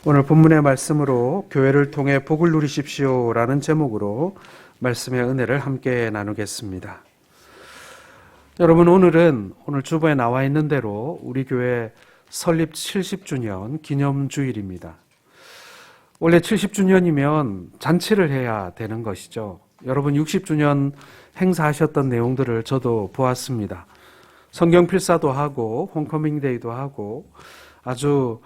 오늘 본문의 말씀으로 교회를 통해 복을 누리십시오라는 제목으로 말씀의 은혜를 함께 나누겠습니다. 여러분, 오늘 주보에 나와 있는 대로 우리 교회 설립 70주년 기념주일입니다. 원래 70주년이면 잔치를 해야 되는 것이죠. 여러분 60주년 행사하셨던 내용들을 저도 보았습니다. 성경 필사도 하고 홈커밍 데이도 하고 아주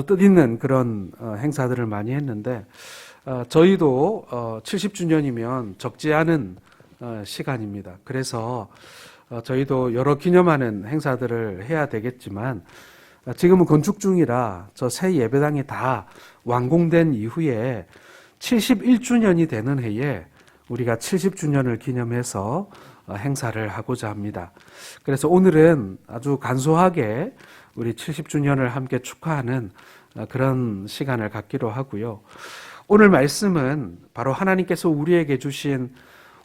뜻있는 그런 행사들을 많이 했는데 저희도 70주년이면 적지 않은 시간입니다. 그래서 저희도 여러 기념하는 행사들을 해야 되겠지만 지금은 건축 중이라 저 새 예배당이 다 완공된 이후에 71주년이 되는 해에 우리가 70주년을 기념해서 행사를 하고자 합니다. 그래서 오늘은 아주 간소하게 우리 70주년을 함께 축하하는 그런 시간을 갖기로 하고요. 오늘 말씀은 바로 하나님께서 우리에게 주신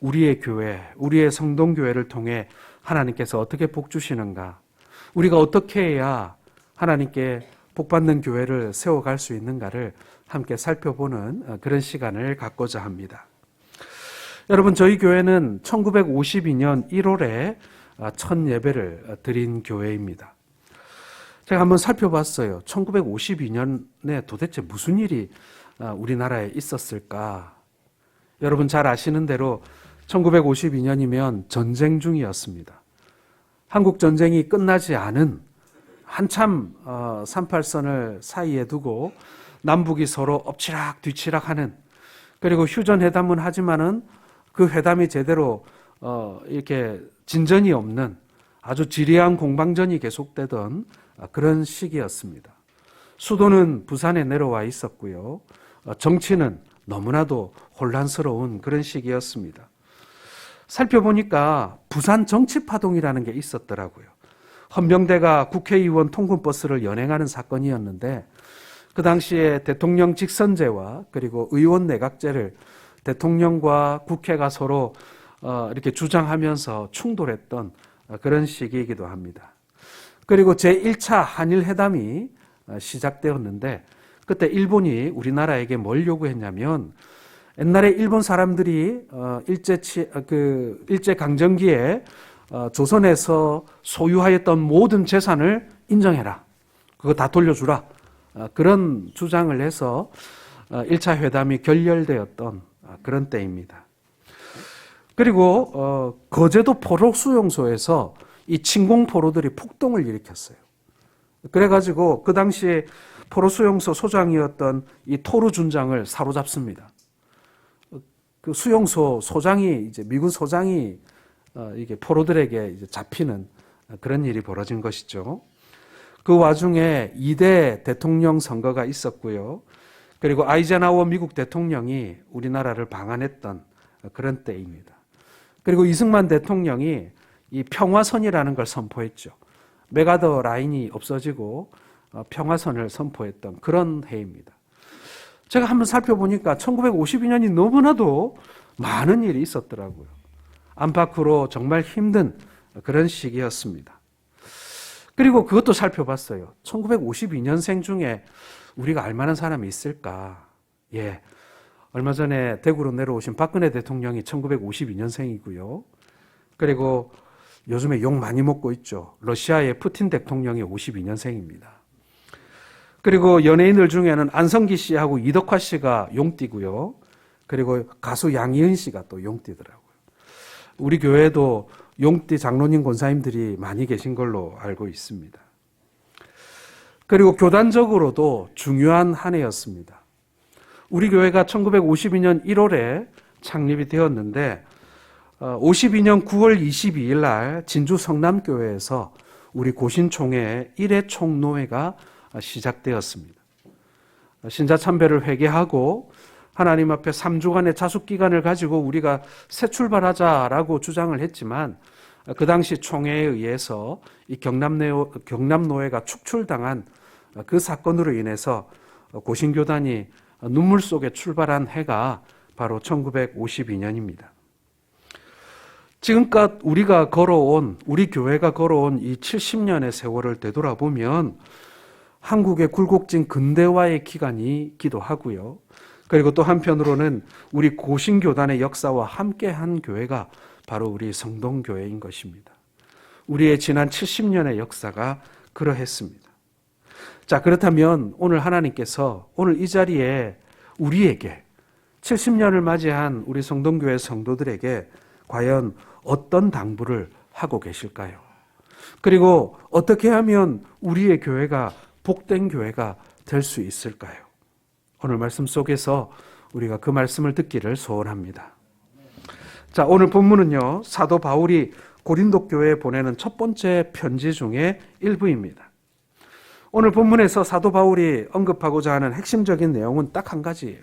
우리의 교회, 우리의 성동교회를 통해 하나님께서 어떻게 복 주시는가, 우리가 어떻게 해야 하나님께 복받는 교회를 세워갈 수 있는가를 함께 살펴보는 그런 시간을 갖고자 합니다. 여러분, 저희 교회는 1952년 1월에 첫 예배를 드린 교회입니다. 제가 한번 살펴봤어요. 1952년에 도대체 무슨 일이 우리나라에 있었을까? 여러분 잘 아시는 대로 1952년이면 전쟁 중이었습니다. 한국 전쟁이 끝나지 않은 한참 38선을 사이에 두고 남북이 서로 엎치락 뒤치락하는, 그리고 휴전회담은 하지만은 그 회담이 제대로 이렇게 진전이 없는 아주 지리한 공방전이 계속되던 그런 시기였습니다. 수도는 부산에 내려와 있었고요. 정치는 너무나도 혼란스러운 그런 시기였습니다. 살펴보니까 부산 정치파동이라는 게 있었더라고요. 헌병대가 국회의원 통근버스를 연행하는 사건이었는데 그 당시에 대통령 직선제와 그리고 의원 내각제를 대통령과 국회가 서로 이렇게 주장하면서 충돌했던 그런 시기이기도 합니다. 그리고 제1차 한일회담이 시작되었는데 그때 일본이 우리나라에게 뭘 요구했냐면, 옛날에 일본 사람들이 일제강점기에 조선에서 소유하였던 모든 재산을 인정해라, 그거 다 돌려주라, 그런 주장을 해서 1차 회담이 결렬되었던 그런 때입니다. 그리고 거제도 포로 수용소에서 이 침공포로들이 폭동을 일으켰어요. 그래가지고 그 당시에 포로 수용소 소장이었던 이 토루 준장을 사로잡습니다. 그 수용소 소장이 이제 미군 소장이 이게 포로들에게 이제 잡히는 그런 일이 벌어진 것이죠. 그 와중에 2대 대통령 선거가 있었고요. 그리고 아이젠하워 미국 대통령이 우리나라를 방한했던 그런 때입니다. 그리고 이승만 대통령이 이 평화선이라는 걸 선포했죠. 메가더 라인이 없어지고 평화선을 선포했던 그런 해입니다. 제가 한번 살펴보니까 1952년이 너무나도 많은 일이 있었더라고요. 안팎으로 정말 힘든 그런 시기였습니다. 그리고 그것도 살펴봤어요. 1952년생 중에 우리가 알만한 사람이 있을까? 얼마 전에 대구로 내려오신 박근혜 대통령이 1952년생이고요. 그리고 요즘에 욕 많이 먹고 있죠. 러시아의 푸틴 대통령이 52년생입니다. 그리고 연예인들 중에는 안성기 씨하고 이덕화 씨가 용띠고요. 그리고 가수 양희은 씨가 또 용띠더라고요. 우리 교회도 용띠 장로님 권사님들이 많이 계신 걸로 알고 있습니다. 그리고 교단적으로도 중요한 한 해였습니다. 우리 교회가 1952년 1월에 창립이 되었는데 52년 9월 22일 날 진주 성남교회에서 우리 고신총회 1회 총노회가 시작되었습니다. 신자참배를 회개하고 하나님 앞에 3주간의 자숙기간을 가지고 우리가 새 출발하자라고 주장을 했지만 그 당시 총회에 의해서 이 경남노회가 축출당한 그 사건으로 인해서 고신교단이 눈물 속에 출발한 해가 바로 1952년입니다. 지금껏 우리 교회가 걸어온 이 70년의 세월을 되돌아보면 한국의 굴곡진 근대화의 기간이기도 하고요. 그리고 또 한편으로는 우리 고신교단의 역사와 함께한 교회가 바로 우리 성동교회인 것입니다. 우리의 지난 70년의 역사가 그러했습니다. 자, 그렇다면 오늘 하나님께서 오늘 이 자리에 우리에게 70년을 맞이한 우리 성동교회 성도들에게 과연 어떤 당부를 하고 계실까요? 그리고 어떻게 하면 우리의 교회가 복된 교회가 될 수 있을까요? 오늘 말씀 속에서 우리가 그 말씀을 듣기를 소원합니다. 자, 오늘 본문은요, 사도 바울이 고린도 교회에 보내는 첫 번째 편지 중에 일부입니다. 오늘 본문에서 사도 바울이 언급하고자 하는 핵심적인 내용은 딱 한 가지예요.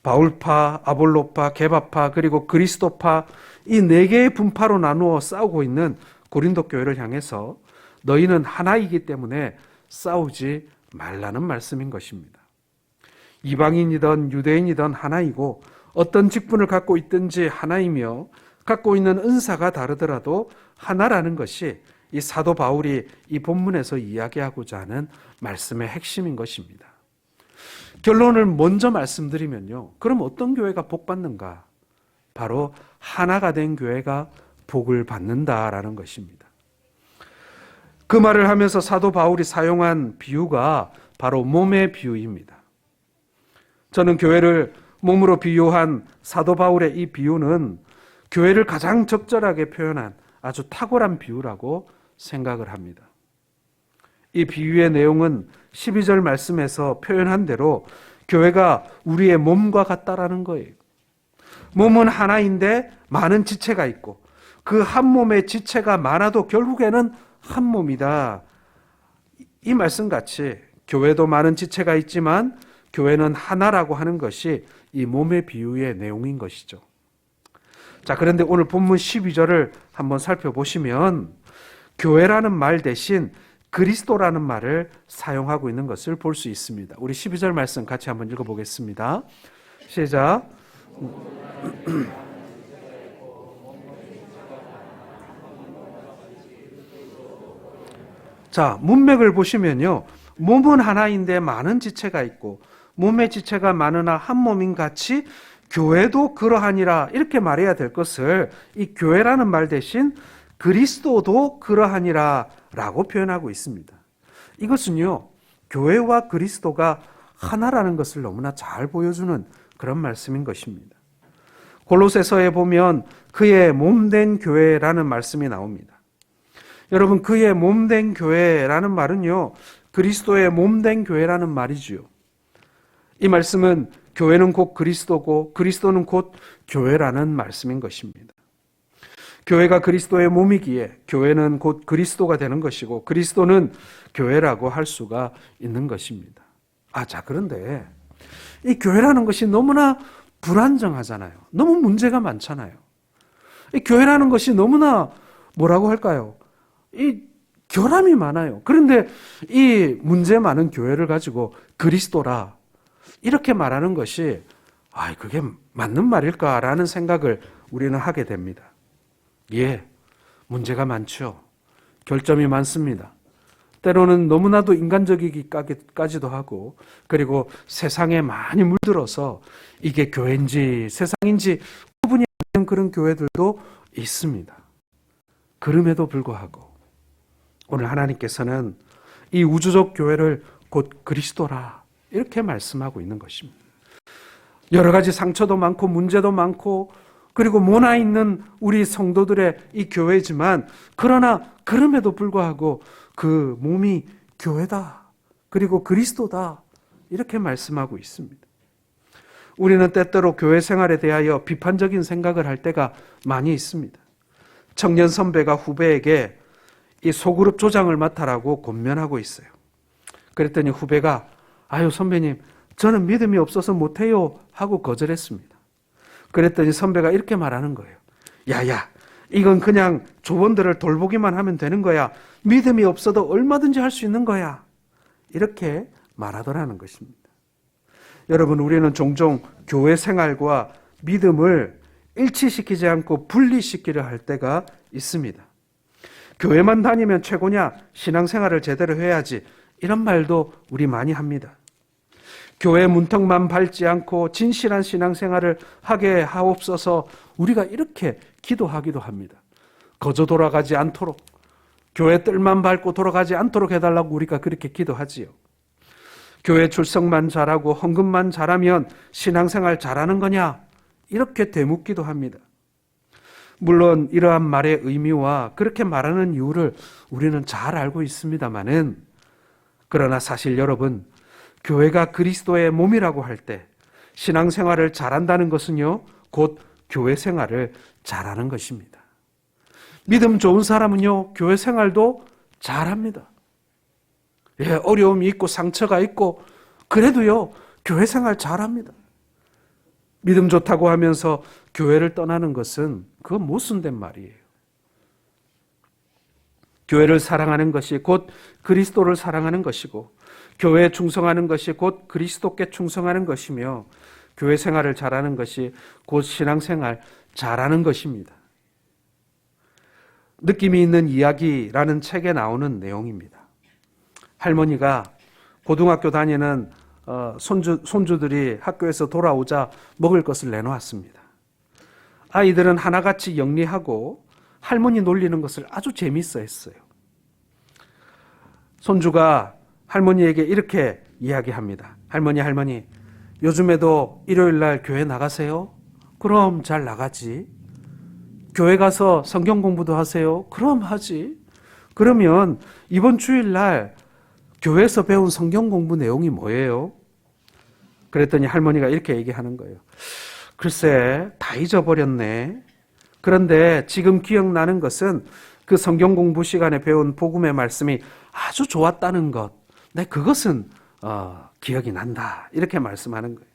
바울파, 아볼로파, 게바파, 그리고 그리스도파, 이 네 개의 분파로 나누어 싸우고 있는 고린도 교회를 향해서 너희는 하나이기 때문에 싸우지 말라는 말씀인 것입니다. 이방인이든 유대인이든 하나이고 어떤 직분을 갖고 있든지 하나이며 갖고 있는 은사가 다르더라도 하나라는 것이 이 사도 바울이 이 본문에서 이야기하고자 하는 말씀의 핵심인 것입니다. 결론을 먼저 말씀드리면요. 그럼 어떤 교회가 복 받는가? 바로 하나가 된 교회가 복을 받는다라는 것입니다. 그 말을 하면서 사도 바울이 사용한 비유가 바로 몸의 비유입니다. 저는 교회를 몸으로 비유한 사도 바울의 이 비유는 교회를 가장 적절하게 표현한 아주 탁월한 비유라고 생각을 합니다. 이 비유의 내용은 12절 말씀에서 표현한 대로 교회가 우리의 몸과 같다라는 거예요. 몸은 하나인데 많은 지체가 있고 그 한 몸의 지체가 많아도 결국에는 한 몸이다. 이 말씀같이 교회도 많은 지체가 있지만 교회는 하나라고 하는 것이 이 몸의 비유의 내용인 것이죠. 자, 그런데 오늘 본문 12절을 한번 살펴보시면 교회라는 말 대신 그리스도라는 말을 사용하고 있는 것을 볼 수 있습니다. 우리 12절 말씀 같이 한번 읽어보겠습니다. 시작. 자, 문맥을 보시면요. 몸은 하나인데 많은 지체가 있고 몸의 지체가 많으나 한 몸인 같이 교회도 그러하니라 이렇게 말해야 될 것을 이 교회라는 말 대신 그리스도도 그러하니라 라고 표현하고 있습니다. 이것은요, 교회와 그리스도가 하나라는 것을 너무나 잘 보여주는 그런 말씀인 것입니다. 골로새서에 보면 그의 몸된 교회라는 말씀이 나옵니다. 여러분, 그의 몸된 교회라는 말은요, 그리스도의 몸된 교회라는 말이지요. 이 말씀은 교회는 곧 그리스도고 그리스도는 곧 교회라는 말씀인 것입니다. 교회가 그리스도의 몸이기에 교회는 곧 그리스도가 되는 것이고 그리스도는 교회라고 할 수가 있는 것입니다. 자, 그런데 이 교회라는 것이 너무나 불안정하잖아요. 너무 문제가 많잖아요. 이 교회라는 것이 너무나 뭐라고 할까요? 이 결함이 많아요. 그런데 이 문제 많은 교회를 가지고 그리스도라 이렇게 말하는 것이 그게 맞는 말일까라는 생각을 우리는 하게 됩니다. 예, 문제가 많죠. 결점이 많습니다. 때로는 너무나도 인간적이기까지도 하고 그리고 세상에 많이 물들어서 이게 교회인지 세상인지 구분이 안 되는 그런 교회들도 있습니다. 그럼에도 불구하고 오늘 하나님께서는 이 우주적 교회를 곧 그리스도라 이렇게 말씀하고 있는 것입니다. 여러 가지 상처도 많고 문제도 많고 그리고 모나 있는 우리 성도들의 이 교회지만 그러나 그럼에도 불구하고 그 몸이 교회다. 그리고 그리스도다. 이렇게 말씀하고 있습니다. 우리는 때때로 교회 생활에 대하여 비판적인 생각을 할 때가 많이 있습니다. 청년 선배가 후배에게 이 소그룹 조장을 맡아라고 권면하고 있어요. 그랬더니 후배가 선배님 저는 믿음이 없어서 못해요 하고 거절했습니다. 그랬더니 선배가 이렇게 말하는 거예요. 야야, 이건 그냥 조언들을 돌보기만 하면 되는 거야. 믿음이 없어도 얼마든지 할 수 있는 거야. 이렇게 말하더라는 것입니다. 여러분, 우리는 종종 교회 생활과 믿음을 일치시키지 않고 분리시키려 할 때가 있습니다. 교회만 다니면 최고냐? 신앙생활을 제대로 해야지. 이런 말도 우리 많이 합니다. 교회 문턱만 밟지 않고 진실한 신앙생활을 하게 하옵소서. 우리가 이렇게 기도하기도 합니다. 거저 돌아가지 않도록, 교회 뜰만 밟고 돌아가지 않도록 해달라고 우리가 그렇게 기도하지요. 교회 출석만 잘하고 헌금만 잘하면 신앙생활 잘하는 거냐? 이렇게 되묻기도 합니다. 물론 이러한 말의 의미와 그렇게 말하는 이유를 우리는 잘 알고 있습니다마는, 그러나 사실 여러분, 교회가 그리스도의 몸이라고 할 때 신앙생활을 잘한다는 것은요, 곧 교회 생활을 잘하는 것입니다. 믿음 좋은 사람은요, 교회 생활도 잘합니다. 예, 어려움이 있고 상처가 있고 그래도요, 교회 생활 잘합니다. 믿음 좋다고 하면서 교회를 떠나는 것은 그건 모순된 말이에요. 교회를 사랑하는 것이 곧 그리스도를 사랑하는 것이고, 교회에 충성하는 것이 곧 그리스도께 충성하는 것이며, 교회 생활을 잘하는 것이 곧 신앙생활 잘하는 것입니다. 느낌이 있는 이야기라는 책에 나오는 내용입니다. 할머니가 고등학교 다니는 손주들이 학교에서 돌아오자 먹을 것을 내놓았습니다. 아이들은 하나같이 영리하고 할머니 놀리는 것을 아주 재미있어 했어요. 손주가 할머니에게 이렇게 이야기합니다. 할머니, 요즘에도 일요일 날 교회 나가세요? 그럼 잘 나가지. 교회 가서 성경 공부도 하세요? 그럼 하지. 그러면 이번 주일 날 교회에서 배운 성경 공부 내용이 뭐예요? 그랬더니 할머니가 이렇게 얘기하는 거예요. 글쎄, 다 잊어버렸네. 그런데 지금 기억나는 것은 그 성경 공부 시간에 배운 복음의 말씀이 아주 좋았다는 것. 그것은 기억이 난다. 이렇게 말씀하는 거예요.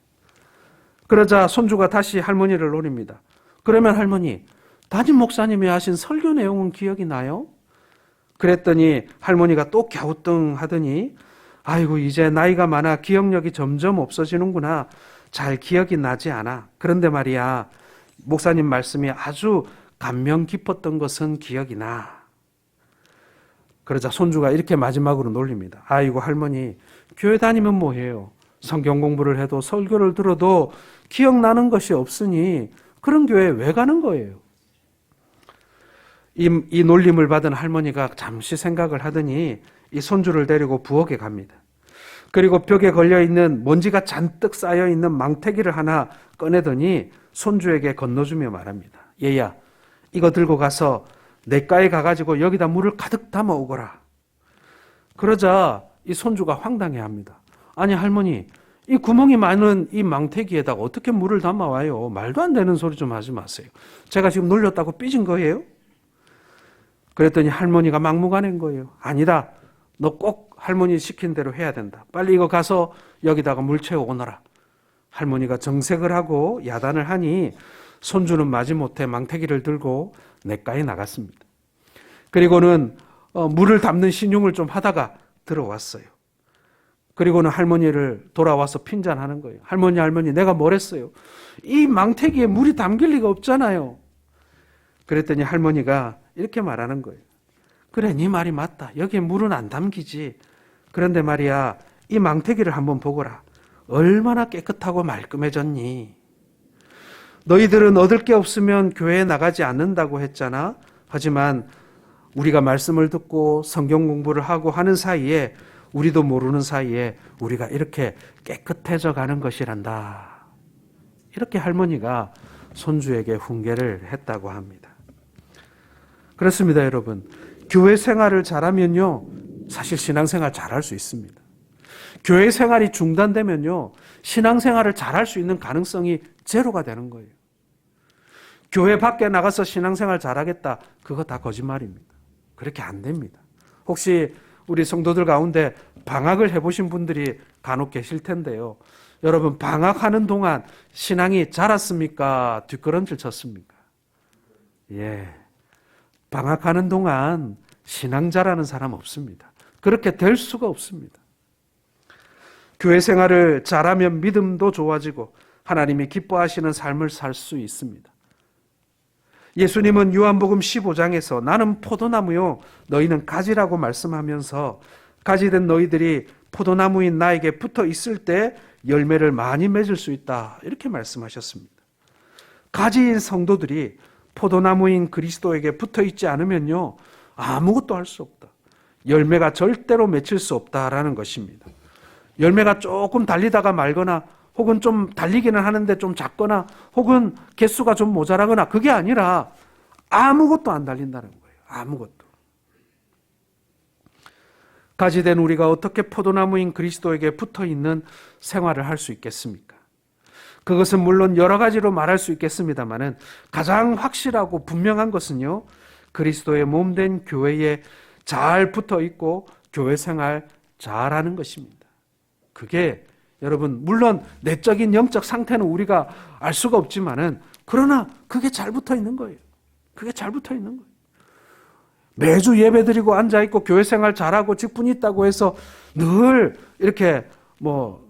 그러자 손주가 다시 할머니를 노립니다. 그러면 할머니, 담임 목사님이 하신 설교 내용은 기억이 나요? 그랬더니 할머니가 또 갸우뚱하더니, 아이고, 이제 나이가 많아 기억력이 점점 없어지는구나. 잘 기억이 나지 않아. 그런데 말이야, 목사님 말씀이 아주 감명 깊었던 것은 기억이 나. 그러자 손주가 이렇게 마지막으로 놀립니다. 아이고, 할머니, 교회 다니면 뭐해요? 성경 공부를 해도 설교를 들어도 기억나는 것이 없으니 그런 교회에 왜 가는 거예요? 이 놀림을 받은 할머니가 잠시 생각을 하더니 이 손주를 데리고 부엌에 갑니다. 그리고 벽에 걸려있는 먼지가 잔뜩 쌓여있는 망태기를 하나 꺼내더니 손주에게 건너주며 말합니다. 얘야, 이거 들고 가서 냇가에 가가지고 여기다 물을 가득 담아 오거라. 그러자 이 손주가 황당해합니다. 아니 할머니, 이 구멍이 많은 이 망태기에다가 어떻게 물을 담아와요? 말도 안 되는 소리 좀 하지 마세요. 제가 지금 놀렸다고 삐진 거예요? 그랬더니 할머니가 막무가내인 거예요. 아니다. 너 꼭 할머니 시킨 대로 해야 된다. 빨리 이거 가서 여기다가 물 채워 오너라. 할머니가 정색을 하고 야단을 하니 손주는 마지못해 망태기를 들고 냇가에 나갔습니다. 그리고는 물을 담는 신용을 좀 하다가 들어왔어요. 그리고는 할머니를 돌아와서 핀잔하는 거예요. 할머니, 내가 뭘 했어요? 이 망태기에 물이 담길 리가 없잖아요. 그랬더니 할머니가 이렇게 말하는 거예요. 그래, 네 말이 맞다. 여기에 물은 안 담기지. 그런데 말이야, 이 망태기를 한번 보거라. 얼마나 깨끗하고 말끔해졌니? 너희들은 얻을 게 없으면 교회에 나가지 않는다고 했잖아. 하지만 우리가 말씀을 듣고 성경 공부를 하고 하는 사이에, 우리도 모르는 사이에 우리가 이렇게 깨끗해져 가는 것이란다. 이렇게 할머니가 손주에게 훈계를 했다고 합니다. 그렇습니다, 여러분. 교회 생활을 잘하면요, 사실 신앙생활 잘할 수 있습니다. 교회 생활이 중단되면요, 신앙생활을 잘할 수 있는 가능성이 제로가 되는 거예요. 교회 밖에 나가서 신앙생활 잘하겠다, 그거 다 거짓말입니다. 그렇게 안 됩니다. 혹시 우리 성도들 가운데 방학을 해보신 분들이 간혹 계실 텐데요. 여러분, 방학하는 동안 신앙이 자랐습니까? 뒷걸음질 쳤습니까? 예. 방학하는 동안 신앙 자라는 사람 없습니다. 그렇게 될 수가 없습니다. 교회 생활을 잘하면 믿음도 좋아지고 하나님이 기뻐하시는 삶을 살 수 있습니다. 예수님은 요한복음 15장에서 나는 포도나무요 너희는 가지라고 말씀하면서 가지 된 너희들이 포도나무인 나에게 붙어 있을 때 열매를 많이 맺을 수 있다. 이렇게 말씀하셨습니다. 가지인 성도들이 포도나무인 그리스도에게 붙어 있지 않으면요, 아무것도 할 수 없다. 열매가 절대로 맺힐 수 없다라는 것입니다. 열매가 조금 달리다가 말거나 혹은 좀 달리기는 하는데 좀 작거나 혹은 개수가 좀 모자라거나 그게 아니라 아무것도 안 달린다는 거예요. 아무것도. 가지된 우리가 어떻게 포도나무인 그리스도에게 붙어있는 생활을 할 수 있겠습니까? 그것은 물론 여러 가지로 말할 수 있겠습니다만은 가장 확실하고 분명한 것은요, 그리스도의 몸된 교회에 잘 붙어있고 교회 생활 잘하는 것입니다. 그게 여러분, 물론 내적인 영적 상태는 우리가 알 수가 없지만은 그러나 그게 잘 붙어있는 거예요. 그게 잘 붙어있는 거예요. 매주 예배드리고 앉아있고 교회 생활 잘하고 직분이 있다고 해서 늘 이렇게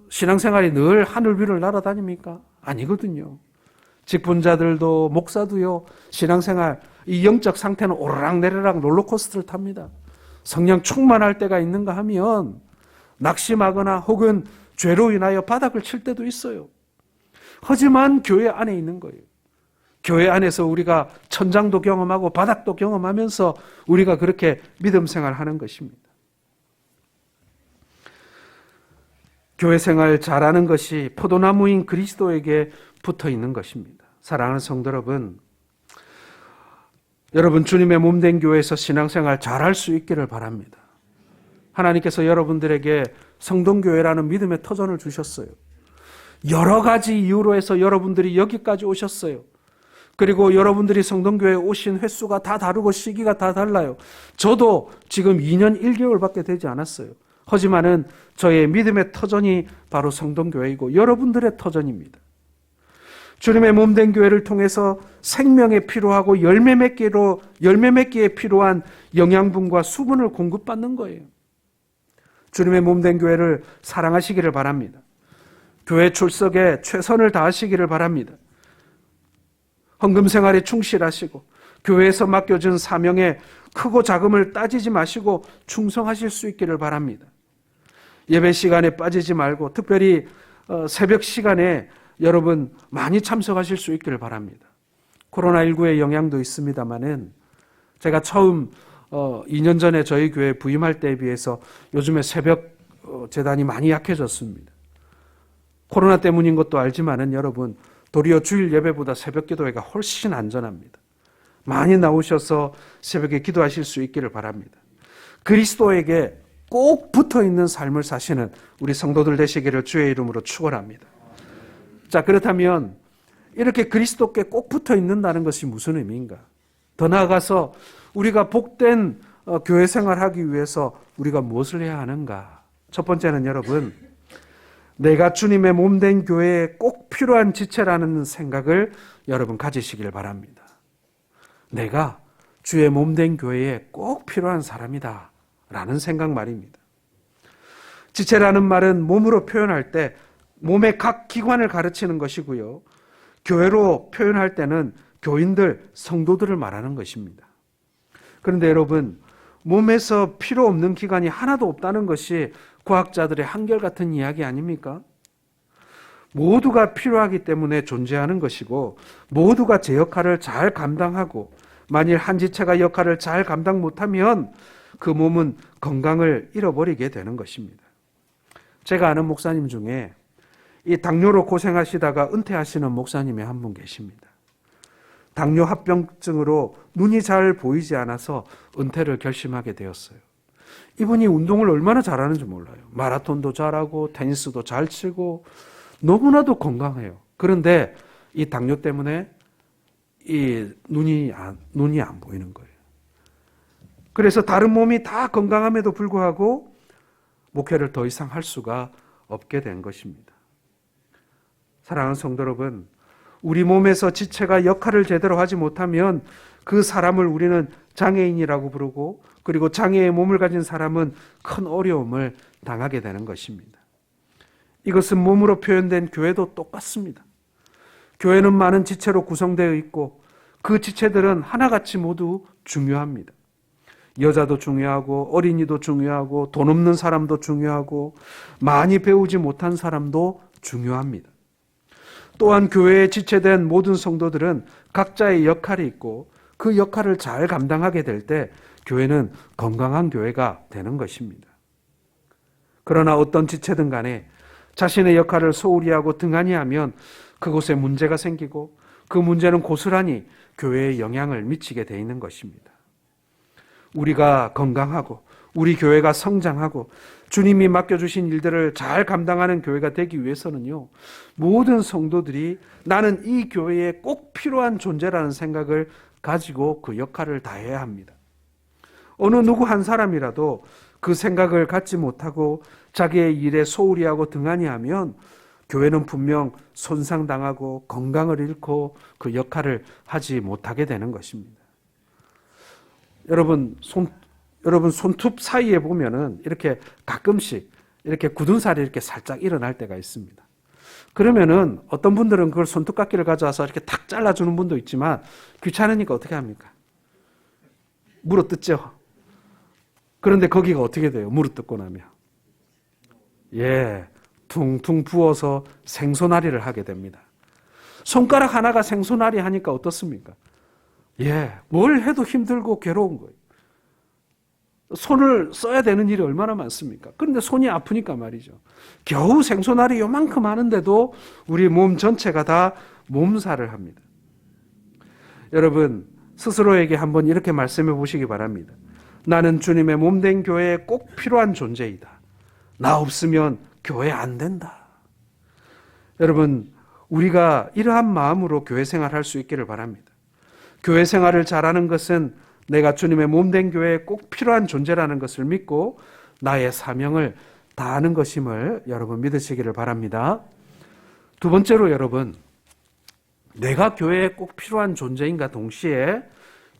신앙생활이 늘 하늘 위를 날아다닙니까? 아니거든요. 직분자들도 목사도요, 신앙생활 이 영적 상태는 오르락내리락 롤러코스터를 탑니다. 성령 충만할 때가 있는가 하면 낙심하거나 혹은 죄로 인하여 바닥을 칠 때도 있어요. 하지만 교회 안에 있는 거예요. 교회 안에서 우리가 천장도 경험하고 바닥도 경험하면서 우리가 그렇게 믿음 생활하는 것입니다. 교회 생활 잘하는 것이 포도나무인 그리스도에게 붙어 있는 것입니다. 사랑하는 성도 여러분, 여러분 주님의 몸된 교회에서 신앙생활 잘할 수 있기를 바랍니다. 하나님께서 여러분들에게 성동교회라는 믿음의 터전을 주셨어요. 여러 가지 이유로 해서 여러분들이 여기까지 오셨어요. 그리고 여러분들이 성동교회에 오신 횟수가 다 다르고 시기가 다 달라요. 저도 지금 2년 1개월밖에 되지 않았어요. 하지만은 저의 믿음의 터전이 바로 성동교회이고 여러분들의 터전입니다. 주님의 몸된 교회를 통해서 생명에 필요하고 열매 맺기에 필요한 영양분과 수분을 공급받는 거예요. 주님의 몸된 교회를 사랑하시기를 바랍니다. 교회 출석에 최선을 다하시기를 바랍니다. 헌금 생활에 충실하시고 교회에서 맡겨준 사명에 크고 작음을 따지지 마시고 충성하실 수 있기를 바랍니다. 예배 시간에 빠지지 말고 특별히 새벽 시간에 여러분 많이 참석하실 수 있기를 바랍니다. 코로나19의 영향도 있습니다만은 제가 처음 2년 전에 저희 교회 부임할 때에 비해서 요즘에 새벽 재단이 많이 약해졌습니다. 코로나 때문인 것도 알지만은 여러분 도리어 주일 예배보다 새벽 기도회가 훨씬 안전합니다. 많이 나오셔서 새벽에 기도하실 수 있기를 바랍니다. 그리스도에게 꼭 붙어있는 삶을 사시는 우리 성도들 되시기를 주의 이름으로 축원합니다. 자, 그렇다면 이렇게 그리스도께 꼭 붙어있는다는 것이 무슨 의미인가? 더 나아가서 우리가 복된 교회 생활하기 위해서 우리가 무엇을 해야 하는가? 첫 번째는 여러분, 내가 주님의 몸된 교회에 꼭 필요한 지체라는 생각을 여러분 가지시길 바랍니다. 내가 주의 몸된 교회에 꼭 필요한 사람이다 라는 생각 말입니다. 지체라는 말은 몸으로 표현할 때 몸의 각 기관을 가르치는 것이고요. 교회로 표현할 때는 교인들, 성도들을 말하는 것입니다. 그런데 여러분, 몸에서 필요 없는 기관이 하나도 없다는 것이 과학자들의 한결같은 이야기 아닙니까? 모두가 필요하기 때문에 존재하는 것이고 모두가 제 역할을 잘 감당하고 만일 한 지체가 역할을 잘 감당 못하면 그 몸은 건강을 잃어버리게 되는 것입니다. 제가 아는 목사님 중에 이 당뇨로 고생하시다가 은퇴하시는 목사님이 한 분 계십니다. 당뇨 합병증으로 눈이 잘 보이지 않아서 은퇴를 결심하게 되었어요. 이분이 운동을 얼마나 잘하는지 몰라요. 마라톤도 잘하고 테니스도 잘 치고 너무나도 건강해요. 그런데 이 당뇨 때문에 이 눈이 안 보이는 거예요. 그래서 다른 몸이 다 건강함에도 불구하고 목회를 더 이상 할 수가 없게 된 것입니다. 사랑하는 성도 여러분, 우리 몸에서 지체가 역할을 제대로 하지 못하면 그 사람을 우리는 장애인이라고 부르고 그리고 장애의 몸을 가진 사람은 큰 어려움을 당하게 되는 것입니다. 이것은 몸으로 표현된 교회도 똑같습니다. 교회는 많은 지체로 구성되어 있고 그 지체들은 하나같이 모두 중요합니다. 여자도 중요하고 어린이도 중요하고 돈 없는 사람도 중요하고 많이 배우지 못한 사람도 중요합니다. 또한 교회에 지체된 모든 성도들은 각자의 역할이 있고 그 역할을 잘 감당하게 될 때 교회는 건강한 교회가 되는 것입니다. 그러나 어떤 지체든 간에 자신의 역할을 소홀히 하고 등한히 하면 그곳에 문제가 생기고 그 문제는 고스란히 교회에 영향을 미치게 돼 있는 것입니다. 우리가 건강하고 우리 교회가 성장하고 주님이 맡겨주신 일들을 잘 감당하는 교회가 되기 위해서는요, 모든 성도들이 나는 이 교회에 꼭 필요한 존재라는 생각을 가지고 그 역할을 다해야 합니다. 어느 누구 한 사람이라도 그 생각을 갖지 못하고 자기의 일에 소홀히 하고 등한히 하면 교회는 분명 손상당하고 건강을 잃고 그 역할을 하지 못하게 되는 것입니다. 여러분 손톱 사이에 보면은 이렇게 가끔씩 이렇게 굳은 살이 이렇게 살짝 일어날 때가 있습니다. 그러면은 어떤 분들은 그걸 손톱깎이를 가져와서 이렇게 탁 잘라주는 분도 있지만 귀찮으니까 어떻게 합니까? 물어뜯죠. 그런데 거기가 어떻게 돼요? 물어뜯고 나면 퉁퉁 부어서 생소나리를 하게 됩니다. 손가락 하나가 생소나리 하니까 어떻습니까? 뭘 해도 힘들고 괴로운 거예요. 손을 써야 되는 일이 얼마나 많습니까? 그런데 손이 아프니까 말이죠. 겨우 생소날이 요만큼 하는데도 우리 몸 전체가 다 몸살을 합니다. 여러분, 스스로에게 한번 이렇게 말씀해 보시기 바랍니다. 나는 주님의 몸된 교회에 꼭 필요한 존재이다. 나 없으면 교회 안 된다. 여러분, 우리가 이러한 마음으로 교회 생활할 수 있기를 바랍니다. 교회 생활을 잘하는 것은 내가 주님의 몸된 교회에 꼭 필요한 존재라는 것을 믿고 나의 사명을 다하는 것임을 여러분 믿으시기를 바랍니다. 두 번째로 여러분, 내가 교회에 꼭 필요한 존재인가 동시에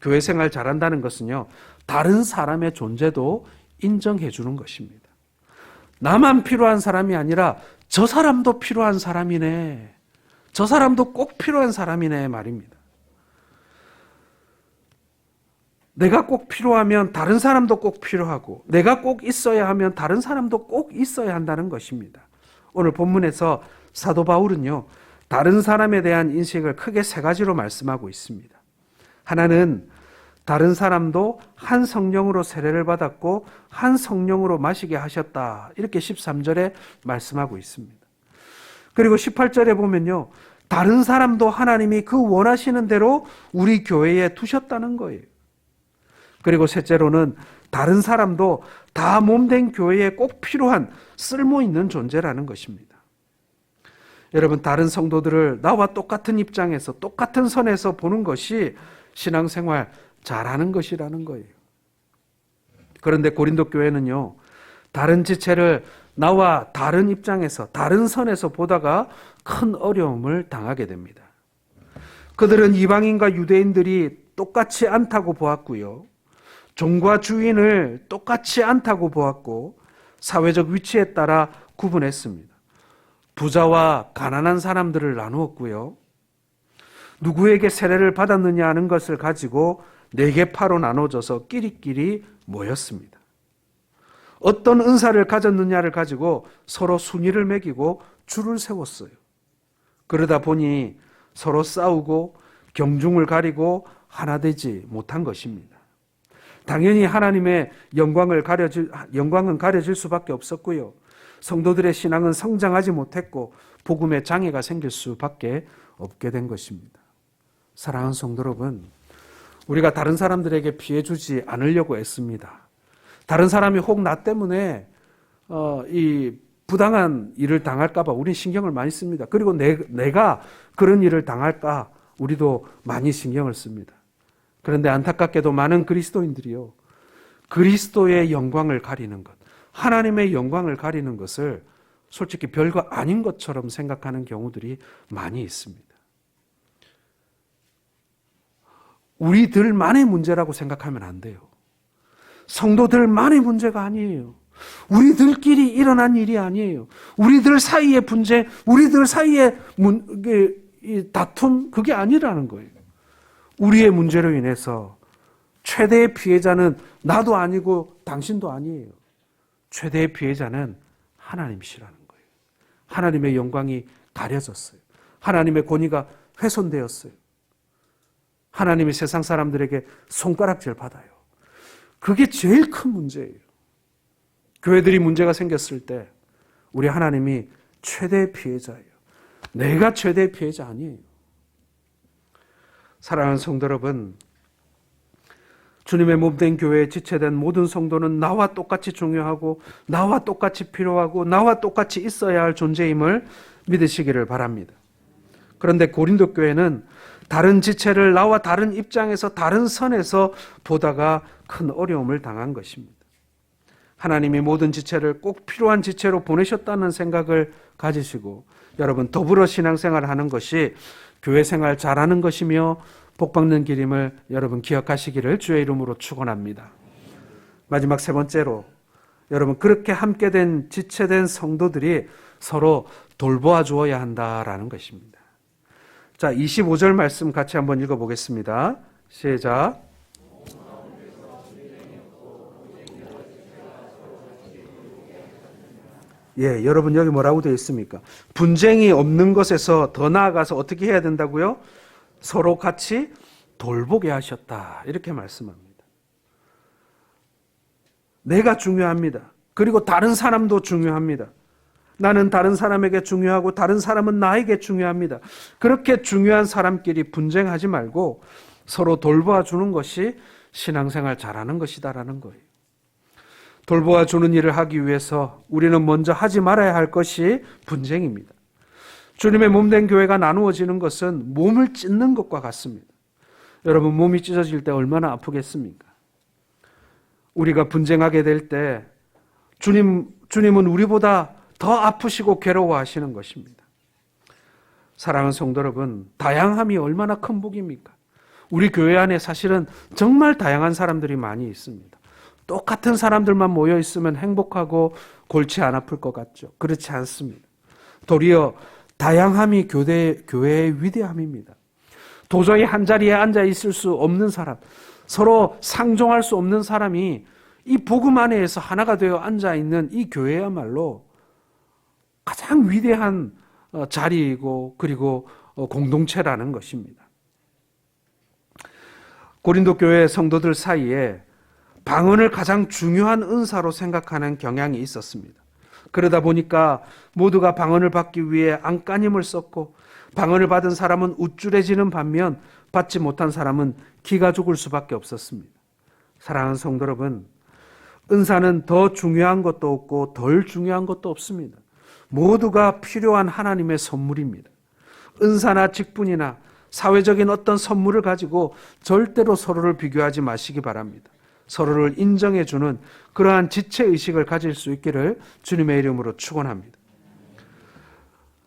교회 생활 잘한다는 것은요, 다른 사람의 존재도 인정해 주는 것입니다. 나만 필요한 사람이 아니라 저 사람도 필요한 사람이네. 저 사람도 꼭 필요한 사람이네 말입니다. 내가 꼭 필요하면 다른 사람도 꼭 필요하고 내가 꼭 있어야 하면 다른 사람도 꼭 있어야 한다는 것입니다. 오늘 본문에서 사도 바울은요, 다른 사람에 대한 인식을 크게 세 가지로 말씀하고 있습니다. 하나는 다른 사람도 한 성령으로 세례를 받았고 한 성령으로 마시게 하셨다. 이렇게 13절에 말씀하고 있습니다. 그리고 18절에 보면요, 다른 사람도 하나님이 그 원하시는 대로 우리 교회에 두셨다는 거예요. 그리고 셋째로는 다른 사람도 다 몸된 교회에 꼭 필요한 쓸모 있는 존재라는 것입니다. 여러분, 다른 성도들을 나와 똑같은 입장에서 똑같은 선에서 보는 것이 신앙생활 잘하는 것이라는 거예요. 그런데 고린도 교회는요, 다른 지체를 나와 다른 입장에서 다른 선에서 보다가 큰 어려움을 당하게 됩니다. 그들은 이방인과 유대인들이 똑같이 않다고 보았고요, 종과 주인을 똑같이 않다고 보았고 사회적 위치에 따라 구분했습니다. 부자와 가난한 사람들을 나누었고요, 누구에게 세례를 받았느냐 하는 것을 가지고 4계파로 나눠져서 끼리끼리 모였습니다. 어떤 은사를 가졌느냐를 가지고 서로 순위를 매기고 줄을 세웠어요. 그러다 보니 서로 싸우고 경중을 가리고 하나 되지 못한 것입니다. 당연히 하나님의 영광은 가려질 수밖에 없었고요, 성도들의 신앙은 성장하지 못했고 복음에 장애가 생길 수밖에 없게 된 것입니다. 사랑하는 성도 여러분, 우리가 다른 사람들에게 피해 주지 않으려고 애씁니다. 다른 사람이 혹 나 때문에 이 부당한 일을 당할까 봐 우리는 신경을 많이 씁니다. 그리고 내가 그런 일을 당할까 우리도 많이 신경을 씁니다. 그런데 안타깝게도 많은 그리스도인들이요, 그리스도의 영광을 가리는 것, 하나님의 영광을 가리는 것을 솔직히 별거 아닌 것처럼 생각하는 경우들이 많이 있습니다. 우리들만의 문제라고 생각하면 안 돼요. 성도들만의 문제가 아니에요. 우리들끼리 일어난 일이 아니에요. 우리들 사이의 문제, 우리들 사이의 다툼, 그게 아니라는 거예요. 우리의 문제로 인해서 최대의 피해자는 나도 아니고 당신도 아니에요. 최대의 피해자는 하나님이시라는 거예요. 하나님의 영광이 가려졌어요. 하나님의 권위가 훼손되었어요. 하나님이 세상 사람들에게 손가락질 받아요. 그게 제일 큰 문제예요. 교회들이 문제가 생겼을 때 우리 하나님이 최대의 피해자예요. 내가 최대의 피해자 아니에요. 사랑하는 성도 여러분, 주님의 몸된 교회에 지체된 모든 성도는 나와 똑같이 중요하고 나와 똑같이 필요하고 나와 똑같이 있어야 할 존재임을 믿으시기를 바랍니다. 그런데 고린도 교회는 다른 지체를 나와 다른 입장에서 다른 선에서 보다가 큰 어려움을 당한 것입니다. 하나님이 모든 지체를 꼭 필요한 지체로 보내셨다는 생각을 가지시고 여러분 더불어 신앙생활을 하는 것이 교회 생활 잘하는 것이며 복받는 길임을 여러분 기억하시기를 주의 이름으로 축원합니다. 마지막 세 번째로 여러분 그렇게 함께 된 지체된 성도들이 서로 돌보아 주어야 한다라는 것입니다. 자, 25절 말씀 같이 한번 읽어보겠습니다. 시작. 예, 여러분 여기 뭐라고 되어 있습니까? 분쟁이 없는 것에서 더 나아가서 어떻게 해야 된다고요? 서로 같이 돌보게 하셨다. 이렇게 말씀합니다. 내가 중요합니다. 그리고 다른 사람도 중요합니다. 나는 다른 사람에게 중요하고 다른 사람은 나에게 중요합니다. 그렇게 중요한 사람끼리 분쟁하지 말고 서로 돌보아 주는 것이 신앙생활 잘하는 것이다라는 거예요. 돌보아 주는 일을 하기 위해서 우리는 먼저 하지 말아야 할 것이 분쟁입니다. 주님의 몸된 교회가 나누어지는 것은 몸을 찢는 것과 같습니다. 여러분 몸이 찢어질 때 얼마나 아프겠습니까? 우리가 분쟁하게 될 때 주님은 우리보다 더 아프시고 괴로워하시는 것입니다. 사랑하는 성도 여러분, 다양함이 얼마나 큰 복입니까? 우리 교회 안에 사실은 정말 다양한 사람들이 많이 있습니다. 똑같은 사람들만 모여 있으면 행복하고 골치 안 아플 것 같죠? 그렇지 않습니다. 도리어 다양함이 교회의 위대함입니다. 도저히 한 자리에 앉아 있을 수 없는 사람, 서로 상종할 수 없는 사람이 이 복음 안에서 하나가 되어 앉아 있는 이 교회야말로 가장 위대한 자리이고 그리고 공동체라는 것입니다. 고린도 교회 성도들 사이에 방언을 가장 중요한 은사로 생각하는 경향이 있었습니다. 그러다 보니까 모두가 방언을 받기 위해 안간힘을 썼고 방언을 받은 사람은 우쭐해지는 반면 받지 못한 사람은 기가 죽을 수밖에 없었습니다. 사랑하는 성도 여러분, 은사는 더 중요한 것도 없고 덜 중요한 것도 없습니다. 모두가 필요한 하나님의 선물입니다. 은사나 직분이나 사회적인 어떤 선물을 가지고 절대로 서로를 비교하지 마시기 바랍니다. 서로를 인정해주는 그러한 지체의식을 가질 수 있기를 주님의 이름으로 축원합니다.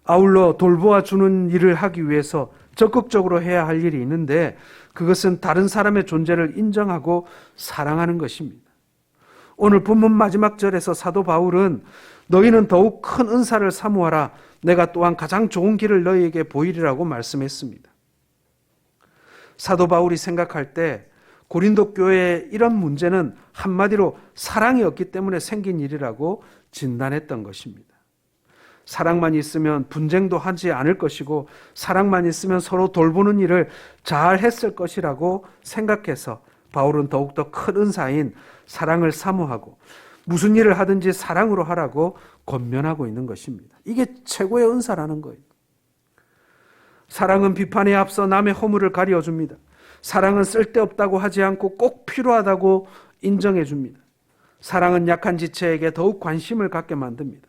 아울러 돌보아 주는 일을 하기 위해서 적극적으로 해야 할 일이 있는데 그것은 다른 사람의 존재를 인정하고 사랑하는 것입니다. 오늘 본문 마지막 절에서 사도 바울은 너희는 더욱 큰 은사를 사모하라. 내가 또한 가장 좋은 길을 너희에게 보이리라고 말씀했습니다. 사도 바울이 생각할 때 고린도 교회의 이런 문제는 한마디로 사랑이 없기 때문에 생긴 일이라고 진단했던 것입니다. 사랑만 있으면 분쟁도 하지 않을 것이고 사랑만 있으면 서로 돌보는 일을 잘 했을 것이라고 생각해서 바울은 더욱더 큰 은사인 사랑을 사모하고 무슨 일을 하든지 사랑으로 하라고 권면하고 있는 것입니다. 이게 최고의 은사라는 거예요. 사랑은 비판에 앞서 남의 허물을 가려줍니다. 사랑은 쓸데없다고 하지 않고 꼭 필요하다고 인정해 줍니다. 사랑은 약한 지체에게 더욱 관심을 갖게 만듭니다.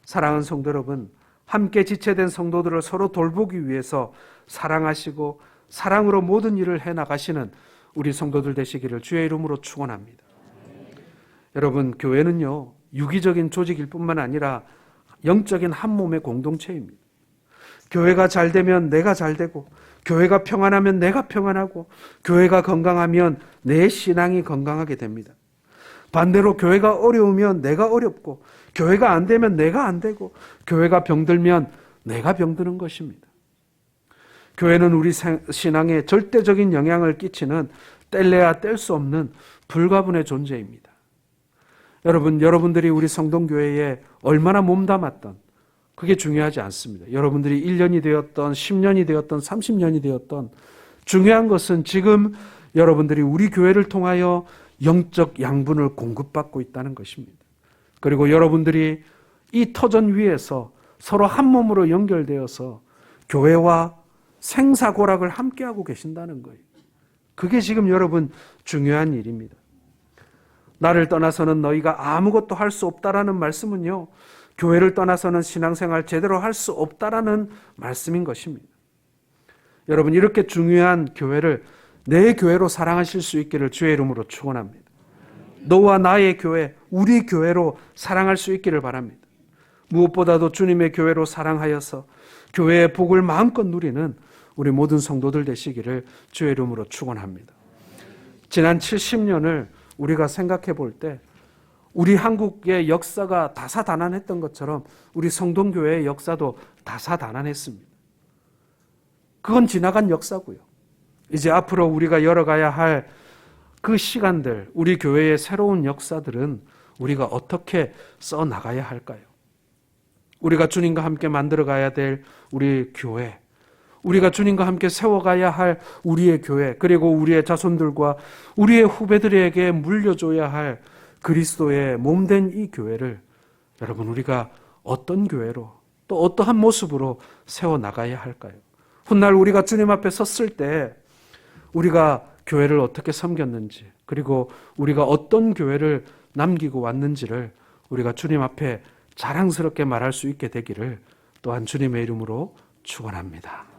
사랑하는 성도 여러분, 함께 지체된 성도들을 서로 돌보기 위해서 사랑하시고 사랑으로 모든 일을 해나가시는 우리 성도들 되시기를 주의 이름으로 축원합니다. 여러분, 교회는요 유기적인 조직일 뿐만 아니라 영적인 한 몸의 공동체입니다. 교회가 잘 되면 내가 잘 되고 교회가 평안하면 내가 평안하고 교회가 건강하면 내 신앙이 건강하게 됩니다. 반대로 교회가 어려우면 내가 어렵고 교회가 안 되면 내가 안 되고 교회가 병들면 내가 병드는 것입니다. 교회는 우리 신앙에 절대적인 영향을 끼치는 뗄래야 뗄 수 없는 불가분의 존재입니다. 여러분들이 우리 성동교회에 얼마나 몸담았던 그게 중요하지 않습니다. 여러분들이 1년이 되었던 10년이 되었던 30년이 되었던 중요한 것은 지금 여러분들이 우리 교회를 통하여 영적 양분을 공급받고 있다는 것입니다. 그리고 여러분들이 이 터전 위에서 서로 한 몸으로 연결되어서 교회와 생사고락을 함께하고 계신다는 거예요. 그게 지금 여러분 중요한 일입니다. 나를 떠나서는 너희가 아무것도 할 수 없다라는 말씀은요, 교회를 떠나서는 신앙생활 제대로 할 수 없다라는 말씀인 것입니다. 여러분, 이렇게 중요한 교회를 내 교회로 사랑하실 수 있기를 주의 이름으로 축원합니다. 너와 나의 교회, 우리 교회로 사랑할 수 있기를 바랍니다. 무엇보다도 주님의 교회로 사랑하여서 교회의 복을 마음껏 누리는 우리 모든 성도들 되시기를 주의 이름으로 축원합니다. 지난 70년을 우리가 생각해 볼 때 우리 한국의 역사가 다사다난했던 것처럼 우리 성동교회의 역사도 다사다난했습니다. 그건 지나간 역사고요. 이제 앞으로 우리가 열어가야 할 그 시간들, 우리 교회의 새로운 역사들은 우리가 어떻게 써나가야 할까요? 우리가 주님과 함께 만들어가야 될 우리 교회, 우리가 주님과 함께 세워가야 할 우리의 교회, 그리고 우리의 자손들과 우리의 후배들에게 물려줘야 할 그리스도의 몸된 이 교회를 여러분, 우리가 어떤 교회로 또 어떠한 모습으로 세워나가야 할까요? 훗날 우리가 주님 앞에 섰을 때 우리가 교회를 어떻게 섬겼는지, 그리고 우리가 어떤 교회를 남기고 왔는지를 우리가 주님 앞에 자랑스럽게 말할 수 있게 되기를 또한 주님의 이름으로 축원합니다.